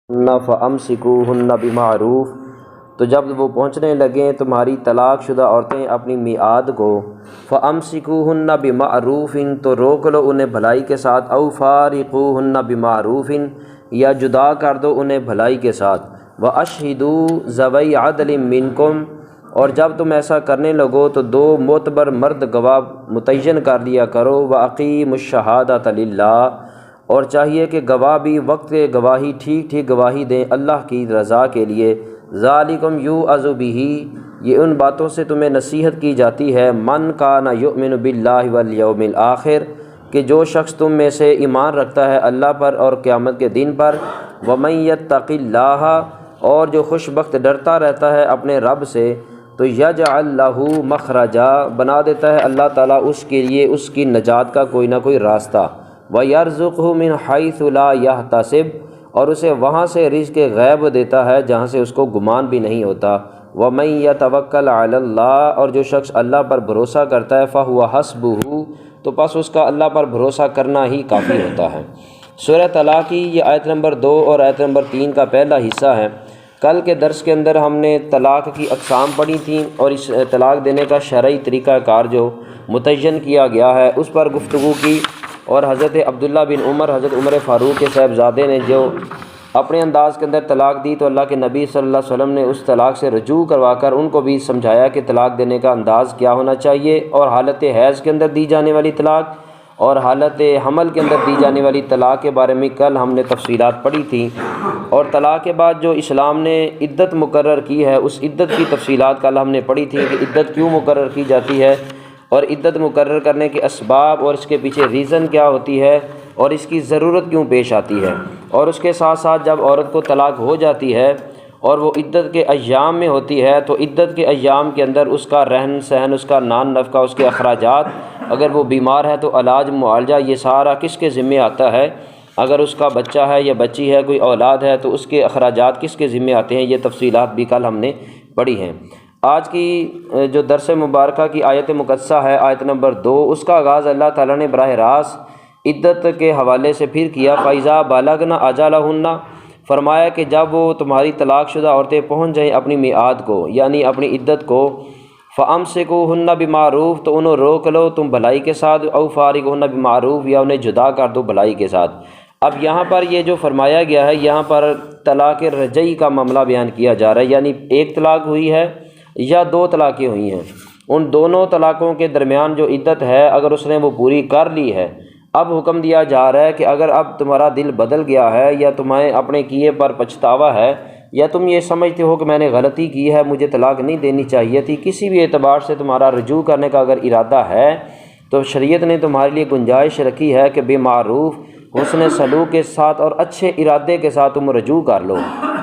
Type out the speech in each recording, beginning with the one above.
فَأَمْسِكُوهُنَّ بِمَعْرُوف، تو جب وہ پہنچنے لگیں تمہاری طلاق شدہ عورتیں اپنی میعاد کو، فَأَمْسِكُوهُنَّ بِمَعْرُوفٍ، تو روک لو انہیں بھلائی کے ساتھ، أَوْ فَارِقُوهُنَّ بِمَعْرُوفٍ، یا جدا کر دو انہیں بھلائی کے ساتھ، وَأَشْهِدُوا ذَوَيْ عَدْلٍ مِّنْكُمْ، اور جب تم ایسا کرنے لگو تو دو معتبر مرد گواہ متعین کر لیا کرو، وَأَقِیمُوا الشَّهَادَةَ لِلَّهِ، اور چاہیے کہ گواہ بھی وقت گواہی ٹھیک ٹھیک گواہی دیں اللہ کی رضا کے لیے، ذالکم یوعظ بہ، یہ ان باتوں سے تمہیں نصیحت کی جاتی ہے، من کان یؤمن باللہ والیوم الآخر، کہ جو شخص تم میں سے ایمان رکھتا ہے اللہ پر اور قیامت کے دن پر، ومن یتق اللہ، اور جو خوش بخت ڈرتا رہتا ہے اپنے رب سے، تو یجعل لہ مخرجا، بنا دیتا ہے اللہ تعالیٰ اس کے لیے اس کی نجات کا کوئی نہ کوئی راستہ، وَيَرْزُقْهُ مِنْ حَيْثُ لَا يَحْتَسِبُ، اور اسے وہاں سے رزق غیب دیتا ہے جہاں سے اس کو گمان بھی نہیں ہوتا، وَمَن يَتَوَكَّلْ عَلَى اللَّهِ، اور جو شخص اللہ پر بھروسہ کرتا ہے فَهُوَ حَسْبُهُ، تو پس اس کا اللہ پر بھروسہ کرنا ہی کافی ہوتا ہے۔ سورہ طلاق کی یہ آیت نمبر 2 اور آیت نمبر 3 کا پہلا حصہ ہے۔ کل کے درس کے اندر ہم نے طلاق کی اقسام پڑھی تھیں اور اس طلاق دینے کا شرعی طریقہ کار جو متعین کیا گیا ہے اس پر گفتگو کی، اور حضرت عبداللہ بن عمر، حضرت عمر فاروق کے صاحبزادے نے جو اپنے انداز کے اندر طلاق دی تو اللہ کے نبی صلی اللہ علیہ وسلم نے اس طلاق سے رجوع کروا کر ان کو بھی سمجھایا کہ طلاق دینے کا انداز کیا ہونا چاہیے، اور حالت حیض کے اندر دی جانے والی طلاق اور حالت حمل کے اندر دی جانے والی طلاق کے بارے میں کل ہم نے تفصیلات پڑھی تھیں، اور طلاق کے بعد جو اسلام نے عدت مقرر کی ہے اس عدت کی تفصیلات کل ہم نے پڑھی تھی کہ عدت کیوں مقرر کی جاتی ہے، اور عدت مقرر کرنے کے اسباب اور اس کے پیچھے ریزن کیا ہوتی ہے اور اس کی ضرورت کیوں پیش آتی ہے، اور اس کے ساتھ ساتھ جب عورت کو طلاق ہو جاتی ہے اور وہ عدت کے ایام میں ہوتی ہے تو عدت کے ایام کے اندر اس کا رہن سہن، اس کا نان نفقہ، اس کے اخراجات، اگر وہ بیمار ہے تو علاج معالجہ، یہ سارا کس کے ذمے آتا ہے، اگر اس کا بچہ ہے یا بچی ہے، کوئی اولاد ہے تو اس کے اخراجات کس کے ذمے آتے ہیں، یہ تفصیلات بھی کل ہم نے پڑھی ہیں۔ آج کی جو درس مبارکہ کی آیت مقدسہ ہے آیت نمبر 2، اس کا آغاز اللہ تعالیٰ نے براہ راست عدت کے حوالے سے پھر کیا، فَإِذَا بَلَغْنَ أَجَلَهُنَّ، فرمایا کہ جب وہ تمہاری طلاق شدہ عورتیں پہنچ جائیں اپنی میعاد کو یعنی اپنی عدت کو، فَأَمْسِكُوهُنَّ بِمَعْرُوف، تو انہیں روک لو تم بھلائی کے ساتھ، أَوْ فَارِقُوهُنَّ بِمَعْرُوف، یا انہیں جدا کر دو بھلائی کے ساتھ۔ اب یہاں پر یہ جو فرمایا گیا ہے، یہاں پر طلاق رجعی کا معاملہ بیان کیا جا رہا ہے، یعنی ایک طلاق ہوئی ہے یا 2 طلاقیں ہوئی ہیں، ان دونوں طلاقوں کے درمیان جو عدت ہے اگر اس نے وہ پوری کر لی ہے، اب حکم دیا جا رہا ہے کہ اگر اب تمہارا دل بدل گیا ہے یا تمہیں اپنے کیے پر پچھتاوا ہے یا تم یہ سمجھتے ہو کہ میں نے غلطی کی ہے، مجھے طلاق نہیں دینی چاہیے تھی، کسی بھی اعتبار سے تمہارا رجوع کرنے کا اگر ارادہ ہے تو شریعت نے تمہارے لیے گنجائش رکھی ہے کہ بے معروف حسن سلوک کے ساتھ اور اچھے ارادے کے ساتھ تم رجوع کر لو۔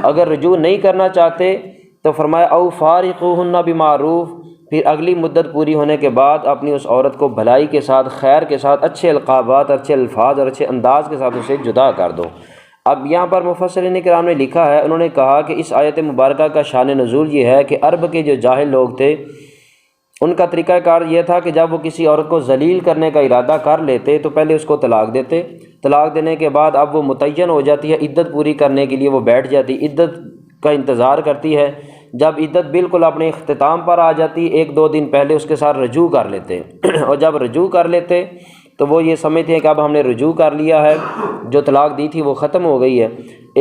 اگر رجوع نہیں کرنا چاہتے تو فرمایا او فارقوہن بمعروف، پھر اگلی مدت پوری ہونے کے بعد اپنی اس عورت کو بھلائی کے ساتھ، خیر کے ساتھ، اچھے القابات، اچھے الفاظ اور اچھے انداز کے ساتھ اسے جدا کر دو۔ اب یہاں پر مفسرین کرام نے لکھا ہے، انہوں نے کہا کہ اس آیت مبارکہ کا شان نزول یہ ہے کہ عرب کے جو جاہل لوگ تھے ان کا طریقہ کار یہ تھا کہ جب وہ کسی عورت کو ذلیل کرنے کا ارادہ کر لیتے تو پہلے اس کو طلاق دیتے، طلاق دینے کے بعد اب وہ متعین ہو جاتی ہے، عدت پوری کرنے کے لیے وہ بیٹھ جاتی، عدت کا انتظار کرتی ہے، جب عدت بالکل اپنے اختتام پر آ جاتی 1-2 دن پہلے اس کے ساتھ رجوع کر لیتے اور جب رجوع کر لیتے تو وہ یہ سمجھتے ہیں کہ اب ہم نے رجوع کر لیا ہے، جو طلاق دی تھی وہ ختم ہو گئی ہے،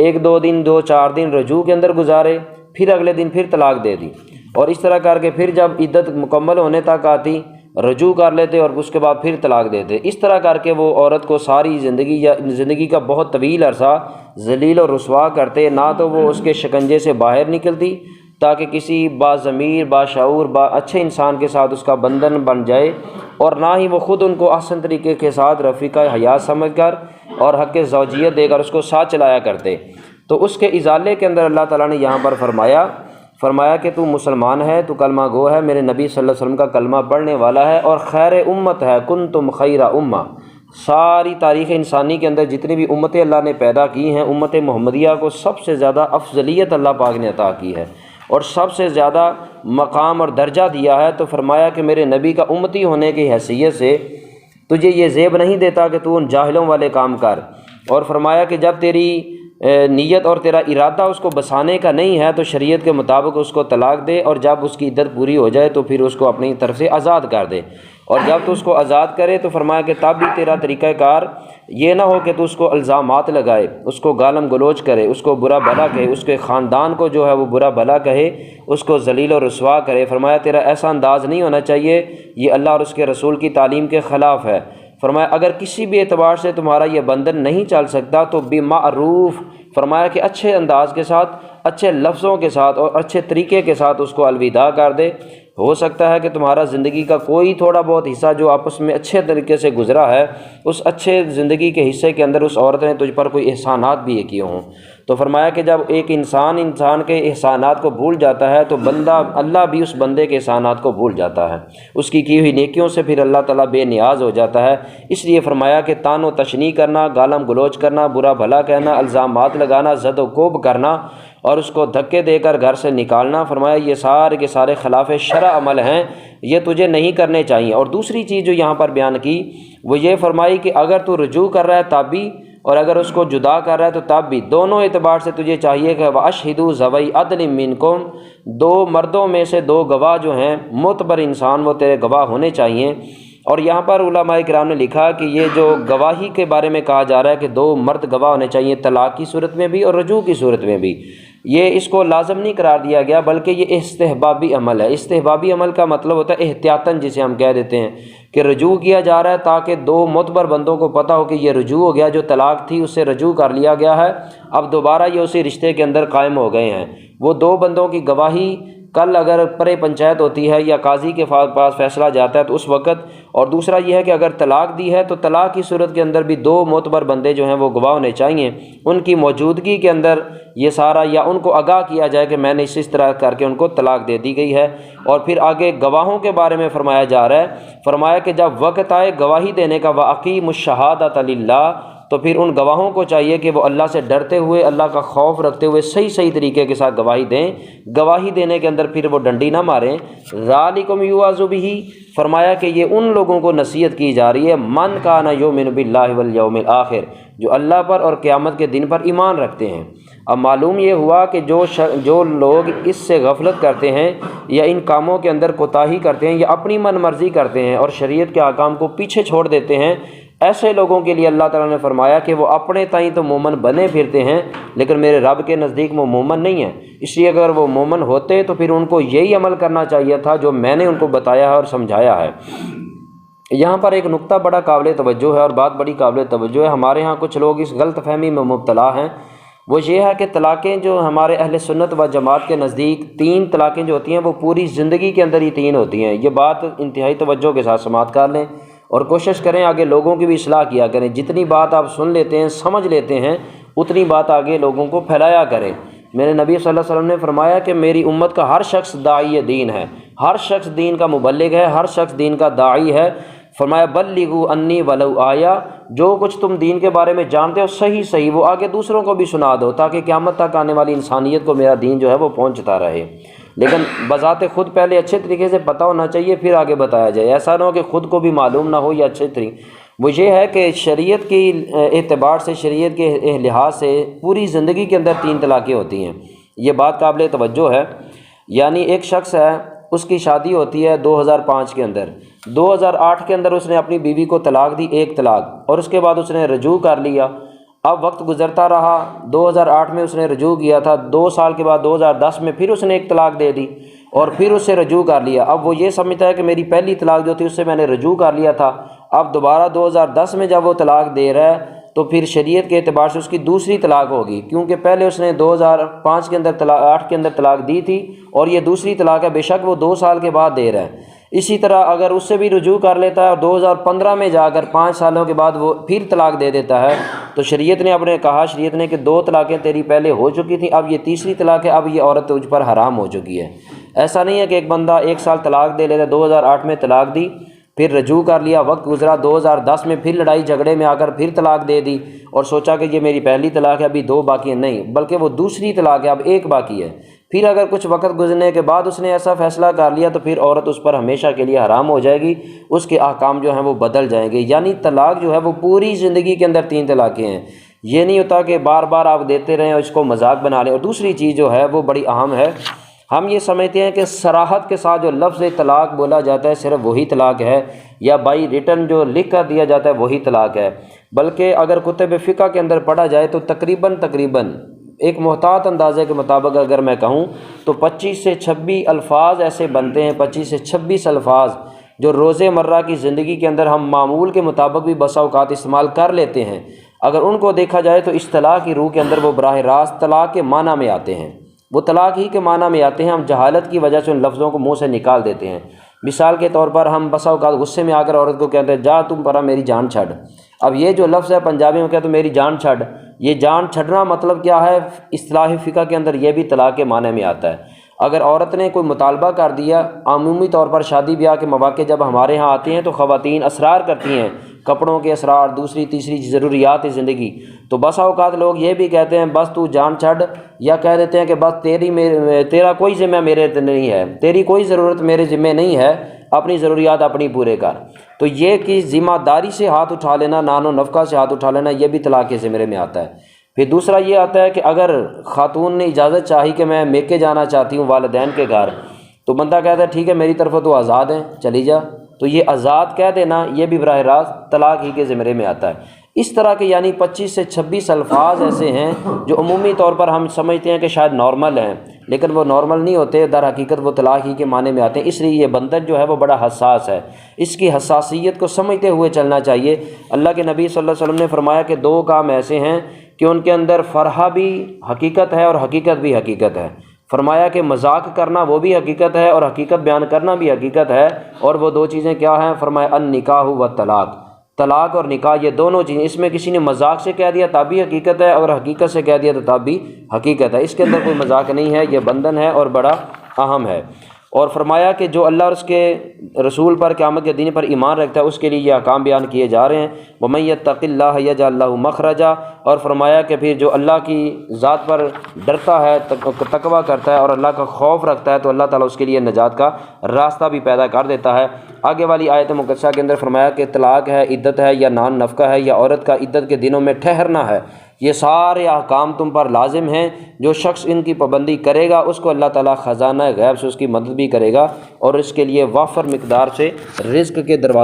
1-2 دن 2-4 دن رجوع کے اندر گزارے، پھر اگلے دن پھر طلاق دے دی، اور اس طرح کر کے پھر جب عدت مکمل ہونے تک آتی رجوع کر لیتے اور اس کے بعد پھر طلاق دیتے۔ اس طرح کر کے وہ عورت کو ساری زندگی یا زندگی کا بہت طویل عرصہ ذلیل و رسوا کرتے، نہ تو وہ اس کے شکنجے سے باہر نکلتی تاکہ کسی باضمیر، باشعور، اچھے انسان کے ساتھ اس کا بندھن بن جائے، اور نہ ہی وہ خود ان کو احسن طریقے کے ساتھ رفیقہ حیات سمجھ کر اور حق زوجیت دے کر اس کو ساتھ چلایا کرتے۔ تو اس کے ازالے کے اندر اللہ تعالیٰ نے یہاں پر فرمایا کہ تو مسلمان ہے، تو کلمہ گو ہے، میرے نبی صلی اللہ علیہ وسلم کا کلمہ پڑھنے والا ہے اور خیر امت ہے، کنتم خیر امہ۔ ساری تاریخ انسانی کے اندر جتنی بھی امتیں اللہ نے پیدا کی ہیں، امت محمدیہ کو سب سے زیادہ افضلیت اللہ پاک نے عطا کی ہے اور سب سے زیادہ مقام اور درجہ دیا ہے، تو فرمایا کہ میرے نبی کا امتی ہونے کی حیثیت سے تجھے یہ زیب نہیں دیتا کہ تو ان جاہلوں والے کام کر، اور فرمایا کہ جب تیری نیت اور تیرا ارادہ اس کو بسانے کا نہیں ہے تو شریعت کے مطابق اس کو طلاق دے، اور جب اس کی عدت پوری ہو جائے تو پھر اس کو اپنی طرف سے آزاد کر دے۔ اور جب تو اس کو آزاد کرے تو فرمایا کہ تب بھی تیرا طریقہ کار یہ نہ ہو کہ تو اس کو الزامات لگائے، اس کو گالم گلوچ کرے، اس کو برا بھلا کہے، اس کے خاندان کو جو ہے وہ برا بھلا کہے، اس کو ذلیل و رسوا کرے۔ فرمایا تیرا ایسا انداز نہیں ہونا چاہیے، یہ اللہ اور اس کے رسول کی تعلیم کے خلاف ہے۔ فرمایا اگر کسی بھی اعتبار سے تمہارا یہ بندھن نہیں چل سکتا تو بمعروف، فرمایا کہ اچھے انداز کے ساتھ، اچھے لفظوں کے ساتھ اور اچھے طریقے کے ساتھ اس کو الوداع کر دے۔ ہو سکتا ہے کہ تمہارا زندگی کا کوئی تھوڑا بہت حصہ جو آپس میں اچھے طریقے سے گزرا ہے، اس اچھے زندگی کے حصے کے اندر اس عورت نے تجھ پر کوئی احسانات بھی کیے ہوں۔ تو فرمایا کہ جب ایک انسان کے احسانات کو بھول جاتا ہے تو اللہ بھی اس بندے کے احسانات کو بھول جاتا ہے، اس کی ہوئی نیکیوں سے پھر اللہ تعالیٰ بے نیاز ہو جاتا ہے۔ اس لیے فرمایا کہ تان و تشنیع کرنا، گالم گلوچ کرنا، برا بھلا کہنا، الزامات لگانا، زد و کوب کرنا اور اس کو دھکے دے کر گھر سے نکالنا، فرمایا یہ سارے کے سارے خلاف شرع عمل ہیں، یہ تجھے نہیں کرنے چاہیے۔ اور دوسری چیز جو یہاں پر بیان کی وہ یہ فرمائی کہ اگر تو رجوع کر رہا ہے تب بھی، اور اگر اس کو جدا کر رہا ہے تو تب بھی، دونوں اعتبار سے تجھے چاہیے کہ وَأَشْهِدُوا ذَوَيْ عَدْلٍ مِّنْكُمْ، دو مردوں میں سے دو گواہ جو ہیں، معتبر انسان وہ تیرے گواہ ہونے چاہیے۔ اور یہاں پر علماء کرام نے لکھا کہ یہ جو گواہی کے بارے میں کہا جا رہا ہے کہ دو مرد گواہ ہونے چاہیے، طلاق کی صورت میں بھی اور رجوع کی صورت میں بھی، یہ اس کو لازم نہیں قرار دیا گیا بلکہ یہ استحبابی عمل ہے۔ استحبابی عمل کا مطلب ہوتا ہے احتیاطاً، جسے ہم کہہ دیتے ہیں کہ رجوع کیا جا رہا ہے تاکہ دو معتبر بندوں کو پتہ ہو کہ یہ رجوع ہو گیا، جو طلاق تھی اس سے رجوع کر لیا گیا ہے، اب دوبارہ یہ اسی رشتے کے اندر قائم ہو گئے ہیں۔ وہ دو بندوں کی گواہی کل اگر پرے پنچایت ہوتی ہے یا قاضی کے پاس فیصلہ جاتا ہے تو اس وقت، اور دوسرا یہ ہے کہ اگر طلاق دی ہے تو طلاق کی صورت کے اندر بھی دو معتبر بندے جو ہیں وہ گواہ ہونے چاہیے، ان کی موجودگی کے اندر یہ سارا، یا ان کو آگاہ کیا جائے کہ میں نے اس طرح کر کے ان کو طلاق دے دی گئی ہے۔ اور پھر آگے گواہوں کے بارے میں فرمایا جا رہا ہے، فرمایا کہ جب وقت آئے گواہی دینے کا، وَأَقِيمُوا الشَّهَادَةَ لِلَّهِ، تو پھر ان گواہوں کو چاہیے کہ وہ اللہ سے ڈرتے ہوئے، اللہ کا خوف رکھتے ہوئے صحیح طریقے کے ساتھ گواہی دیں۔ گواہی دینے کے اندر پھر وہ ڈنڈی نہ ماریں۔ ذَلِكُمْ يُوعَظُ بِهِ، فرمایا کہ یہ ان لوگوں کو نصیحت کی جا رہی ہے، مَنْ كَانَ يُؤْمِنُ بِاللَّهِ وَالْيَوْمِ الْآخِرِ، جو اللہ پر اور قیامت کے دن پر ایمان رکھتے ہیں۔ اب معلوم یہ ہوا کہ جو لوگ اس سے غفلت کرتے ہیں یا ان کاموں کے اندر کوتاہی کرتے ہیں یا اپنی من مرضی کرتے ہیں اور شریعت کے احکام کو پیچھے چھوڑ دیتے ہیں، ایسے لوگوں کے لیے اللہ تعالیٰ نے فرمایا کہ وہ اپنے تئیں تو مومن بنے پھرتے ہیں لیکن میرے رب کے نزدیک وہ مومن نہیں ہیں۔ اس لیے اگر وہ مومن ہوتے تو پھر ان کو یہی عمل کرنا چاہیے تھا جو میں نے ان کو بتایا ہے اور سمجھایا ہے۔ یہاں پر ایک نقطہ بڑا قابل توجہ ہے اور بات بڑی قابل توجہ ہے۔ ہمارے ہاں کچھ لوگ اس غلط فہمی میں مبتلا ہیں، وہ یہ ہے کہ طلاقیں جو ہمارے اہل سنت و جماعت کے نزدیک تین طلاقیں جو ہوتی ہیں وہ پوری زندگی کے اندر ہی تین ہوتی ہیں۔ یہ بات انتہائی توجہ کے ساتھ سماعت کر لیں اور کوشش کریں آگے لوگوں کی بھی اصلاح کیا کریں۔ جتنی بات آپ سن لیتے ہیں، سمجھ لیتے ہیں، اتنی بات آگے لوگوں کو پھیلایا کریں۔ میرے نبی صلی اللہ علیہ وسلم نے فرمایا کہ میری امت کا ہر شخص داعی دین ہے، ہر شخص دین کا مبلغ ہے، ہر شخص دین کا داعی ہے۔ فرمایا بلغوا انی ولو آیا، جو کچھ تم دین کے بارے میں جانتے ہو صحیح وہ آگے دوسروں کو بھی سنا دو تاکہ قیامت تک آنے والی انسانیت کو میرا دین جو ہے وہ پہنچتا رہے۔ لیکن بذات خود پہلے اچھے طریقے سے پتہ ہونا چاہیے پھر آگے بتایا جائے، ایسا نہ ہو کہ خود کو بھی معلوم نہ ہو یا اچھے طریقے۔ وہ یہ ہے کہ شریعت کی اعتبار سے، شریعت کے لحاظ سے پوری زندگی کے اندر تین طلاقیں ہوتی ہیں، یہ بات قابل توجہ ہے۔ یعنی ایک شخص ہے، اس کی شادی ہوتی ہے 2005 کے اندر، 2008 کے اندر اس نے اپنی بیوی کو طلاق دی، ایک طلاق، اور اس کے بعد اس نے رجوع کر لیا۔ اب وقت گزرتا رہا، 2008 میں اس نے رجوع کیا تھا، 2 سال کے بعد 2010 میں پھر اس نے ایک طلاق دے دی اور پھر اس سے رجوع کر لیا۔ اب وہ یہ سمجھتا ہے کہ میری پہلی طلاق جو تھی اس سے میں نے رجوع کر لیا تھا، اب دوبارہ 2010 میں جب وہ طلاق دے رہا ہے تو پھر شریعت کے اعتبار سے اس کی دوسری طلاق ہوگی، کیونکہ پہلے اس نے 2005 کے اندر 8 کے اندر طلاق دی تھی اور یہ دوسری طلاق ہے، بے شک وہ 2 سال کے بعد دے رہا ہے۔ اسی طرح اگر اس سے بھی رجوع کر لیتا ہے اور 2015 میں جا کر 5 سالوں کے بعد وہ پھر طلاق دے دیتا ہے تو شریعت نے اپنے کہا، شریعت نے کہ 2 طلاقیں تیری پہلے ہو چکی تھیں، اب یہ تیسری طلاق ہے، اب یہ عورت تجھ پر حرام ہو چکی ہے۔ ایسا نہیں ہے کہ ایک بندہ 1 سال طلاق دے لیتا، 2008 میں طلاق دی، پھر رجوع کر لیا، وقت گزرا 2010 میں پھر لڑائی جھگڑے میں آ کر پھر طلاق دے دی اور سوچا کہ یہ میری پہلی طلاق ہے، ابھی 2 باقی ہیں، نہیں، بلکہ وہ دوسری طلاق ہے، اب 1 باقی ہے۔ پھر اگر کچھ وقت گزرنے کے بعد اس نے ایسا فیصلہ کر لیا تو پھر عورت اس پر ہمیشہ کے لیے حرام ہو جائے گی، اس کے احکام جو ہیں وہ بدل جائیں گے۔ یعنی طلاق جو ہے وہ پوری زندگی کے اندر 3 طلاقیں ہیں۔ یہ نہیں ہوتا کہ بار بار آپ دیتے رہیں اور اس کو مذاق بنا لیں۔ اور دوسری چیز جو ہے وہ بڑی اہم ہے، ہم یہ سمجھتے ہیں کہ صراحت کے ساتھ جو لفظ طلاق بولا جاتا ہے صرف وہی طلاق ہے، یا بائی ریٹن جو لکھ کر دیا جاتا ہے وہی طلاق ہے، بلکہ اگر کتب فقہ کے اندر پڑھا جائے تو تقریباً ایک محتاط اندازے کے مطابق اگر میں کہوں تو 25 سے 26 الفاظ ایسے بنتے ہیں، 25 سے 26 الفاظ جو روز مرہ کی زندگی کے اندر ہم معمول کے مطابق بھی بسا اوقات استعمال کر لیتے ہیں، اگر ان کو دیکھا جائے تو اصطلاح کی روح کے اندر وہ براہ راست طلاق کے معنی میں آتے ہیں، وہ طلاق ہی کے معنی میں آتے ہیں، ہم جہالت کی وجہ سے ان لفظوں کو منہ سے نکال دیتے ہیں۔ مثال کے طور پر ہم بسا اوقات غصے میں آ کر عورت کو کہتے ہیں جا تم پرا میری جان چھڑ۔ اب یہ جو لفظ ہے پنجابی میں کہتے ہیں میری جان چھڑ، یہ جان چھڑنا مطلب کیا ہے؟ اصطلاحی فقہ کے اندر یہ بھی طلاق کے معنی میں آتا ہے۔ اگر عورت نے کوئی مطالبہ کر دیا، عمومی طور پر شادی بیاہ کے مواقع جب ہمارے ہاں آتے ہیں تو خواتین اسرار کرتی ہیں، کپڑوں کے اسرار، دوسری تیسری ضروریات زندگی، تو بسا اوقات لوگ یہ بھی کہتے ہیں بس تو جان چھڑ، یا کہہ دیتے ہیں کہ بس تیرا کوئی ذمہ میرے نہیں ہے، تیری کوئی ضرورت میرے ذمہ نہیں ہے، اپنی ضروریات اپنی پورے کر۔ تو یہ کہ ذمہ داری سے ہاتھ اٹھا لینا، نان و نفقہ سے ہاتھ اٹھا لینا، یہ بھی طلاق کے زمرے میں آتا ہے۔ پھر دوسرا یہ آتا ہے کہ اگر خاتون نے اجازت چاہی کہ میں میکے جانا چاہتی ہوں والدین کے گھر، تو بندہ کہتا ہے ٹھیک ہے میری طرف تو آزاد ہیں چلی جا، تو یہ آزاد کہہ دینا یہ بھی براہ راست طلاق ہی کے زمرے میں آتا ہے۔ اس طرح کے یعنی 25 سے 26 الفاظ ایسے ہیں جو عمومی طور پر ہم سمجھتے ہیں کہ شاید نارمل ہیں، لیکن وہ نارمل نہیں ہوتے، در حقیقت وہ طلاق ہی کے معنی میں آتے ہیں۔ اس لیے یہ بندن جو ہے وہ بڑا حساس ہے، اس کی حساسیت کو سمجھتے ہوئے چلنا چاہیے۔ اللہ کے نبی صلی اللہ علیہ وسلم نے فرمایا کہ 2 کام ایسے ہیں کہ ان کے اندر فرحہ بھی حقیقت ہے اور حقیقت بھی حقیقت ہے۔ فرمایا کہ مذاق کرنا وہ بھی حقیقت ہے اور حقیقت بیان کرنا بھی حقیقت ہے، اور وہ 2 چیزیں کیا ہیں؟ فرمایا النکاح و طلاق، طلاق اور نکاح، یہ دونوں چیزیں، اس میں کسی نے مذاق سے کہہ دیا تب بھی حقیقت ہے، اور حقیقت سے کہہ دیا تو تب بھی حقیقت ہے، اس کے اندر کوئی مذاق نہیں ہے، یہ بندھن ہے اور بڑا اہم ہے۔ اور فرمایا کہ جو اللہ اور اس کے رسول پر قیامت کے دن پر ایمان رکھتا ہے اس کے لیے یہ احکام بیان کیے جا رہے ہیں۔ وَمَن يَتَّقِ اللَّهَ يَجْعَل لَّهُ مَخْرَجًا، اور فرمایا کہ پھر جو اللہ کی ذات پر ڈرتا ہے، تقویٰ کرتا ہے اور اللہ کا خوف رکھتا ہے تو اللہ تعالیٰ اس کے لیے نجات کا راستہ بھی پیدا کر دیتا ہے۔ آگے والی آیت مقدسہ کے اندر فرمایا کہ طلاق ہے، عدت ہے، یا نان نفقہ ہے، یا عورت کا عدت کے دنوں میں ٹھہرنا ہے، یہ سارے احکام تم پر لازم ہیں۔ جو شخص ان کی پابندی کرے گا اس کو اللہ تعالیٰ خزانہ غیب سے اس کی مدد بھی کرے گا، اور اس کے لیے وافر مقدار سے رزق کے دروازے